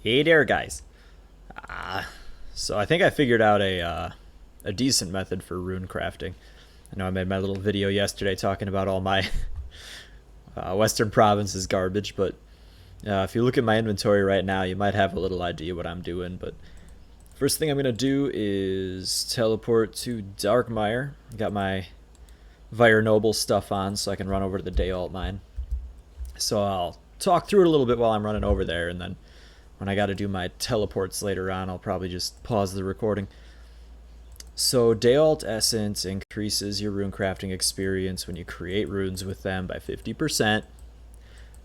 Hey there, guys. So I think I figured out a decent method for rune crafting. I know I made my little video yesterday talking about all my Western provinces garbage, but if you look at my inventory right now, you might have a little idea what I'm doing. But first thing I'm going to do is teleport to Darkmire. Got my Vire Noble stuff on so I can run over to the Daeyalt mine. So I'll talk through it a little bit while I'm running over there, and then when I got to do my teleports later on, I'll probably just pause the recording. So Daeyalt Essence increases your rune crafting experience when you create runes with them by 50%.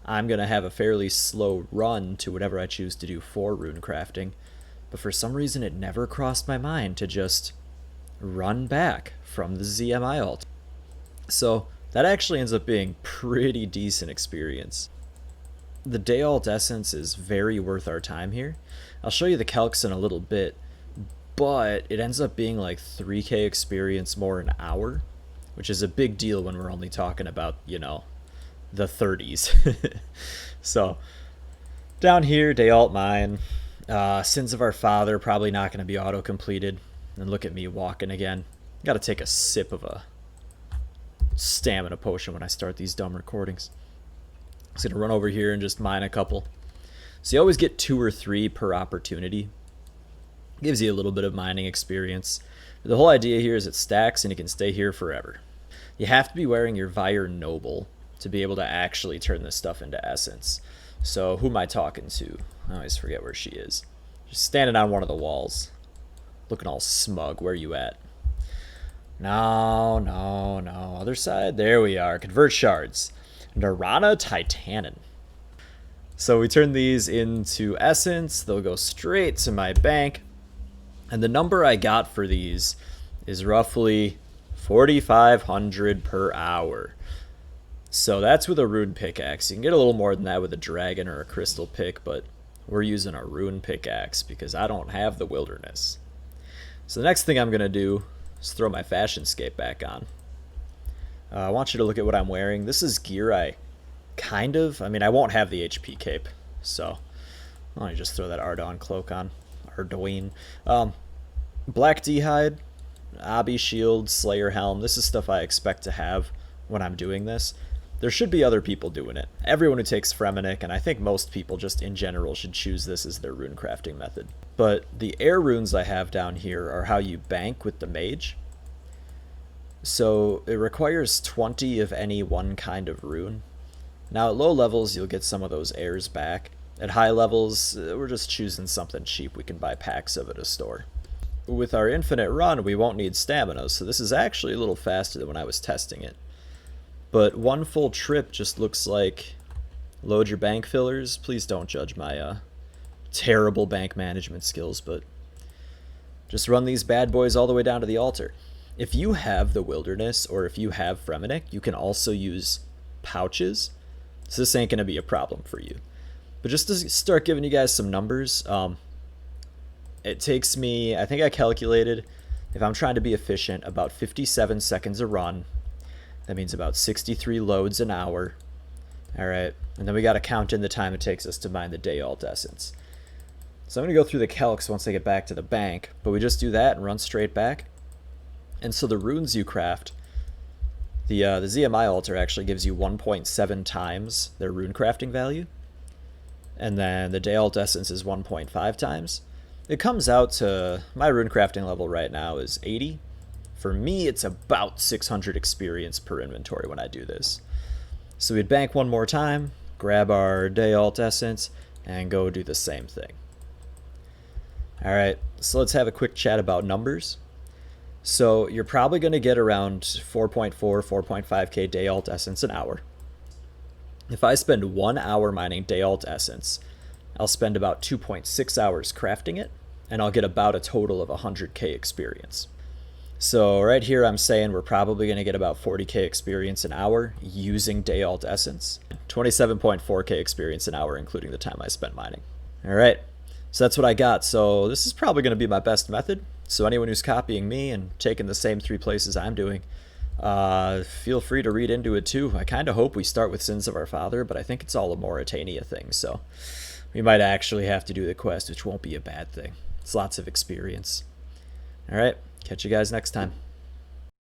I'm going to have a fairly slow run to whatever I choose to do for rune crafting, but for some reason it never crossed my mind to just run back from the ZMI alt. So that actually ends up being pretty decent experience. The Daeyalt Essence is very worth our time here. I'll show you the calcs in a little bit, but it ends up being like 3k experience more an hour, which is a big deal when we're only talking about, you know, the 30s. So down here, Daeyalt mine, Sins of Our Father, probably not going to be auto-completed. And look at me walking again. Got to take a sip of a stamina potion when I start these dumb recordings. I'm just going to run over here and just mine a couple. So you always get 2 or 3 per opportunity. Gives you a little bit of mining experience. The whole idea here is it stacks and you can stay here forever. You have to be wearing your Vire Noble to be able to actually turn this stuff into essence. So who am I talking to? I always forget where she is. She's standing on one of the walls. Looking all smug. Where you at? No. Other side. There we are. Convert shards. Ourania Titanen. So we turn these into essence. They'll go straight to my bank. And the number I got for these is roughly 4,500 per hour. So that's with a rune pickaxe. You can get a little more than that with a dragon or a crystal pick, but we're using a rune pickaxe because I don't have the wilderness. So the next thing I'm going to do is throw my fashion scape back on. I want you to look at what I'm wearing. This is gear I I won't have the HP cape, so let me just throw that Ardougne cloak on. Ardougne. Black D-hide, Abi shield, Slayer helm. This is stuff I expect to have when I'm doing this. There should be other people doing it. Everyone who takes Fremennik, and I think most people just in general should choose this as their rune crafting method. But the air runes I have down here are how you bank with the mage. So it requires 20 of any one kind of rune. Now at low levels you'll get some of those airs back. At high levels we're just choosing something cheap we can buy packs of at a store. With our infinite run we won't need stamina, so this is actually a little faster than when I was testing it. But one full trip just looks like load your bank fillers. Please don't judge my terrible bank management skills, but just run these bad boys all the way down to the altar. If you have the wilderness or if you have Fremennik, you can also use pouches. So this ain't going to be a problem for you. But just to start giving you guys some numbers, it takes me, I think I calculated, if I'm trying to be efficient, about 57 seconds a run. That means about 63 loads an hour. Alright, and then we got to count in the time it takes us to mine the Daeyalt Essence. So I'm going to go through the calcs once I get back to the bank, but we just do that and run straight back. And so the runes you craft, the ZMI altar actually gives you 1.7 times their rune crafting value. And then the Daeyalt Essence is 1.5 times. It comes out to, my rune crafting level right now is 80. For me, it's about 600 experience per inventory when I do this. So we'd bank one more time, grab our Daeyalt Essence, and go do the same thing. Alright, so let's have a quick chat about numbers. So you're probably going to get around 4.4, 4.5k Daeyalt Essence an hour. If I spend 1 hour mining Daeyalt Essence, I'll spend about 2.6 hours crafting it, and I'll get about a total of 100k experience. So right here I'm saying we're probably going to get about 40k experience an hour using Daeyalt Essence. 27.4k experience an hour including the time I spent mining. Alright, so that's what I got. So this is probably going to be my best method. So anyone who's copying me and taking the same 3 places I'm doing, feel free to read into it too. I kind of hope we start with Sins of Our Father, but I think it's all a Mauritania thing, so we might actually have to do the quest, which won't be a bad thing. It's lots of experience. All right, catch you guys next time.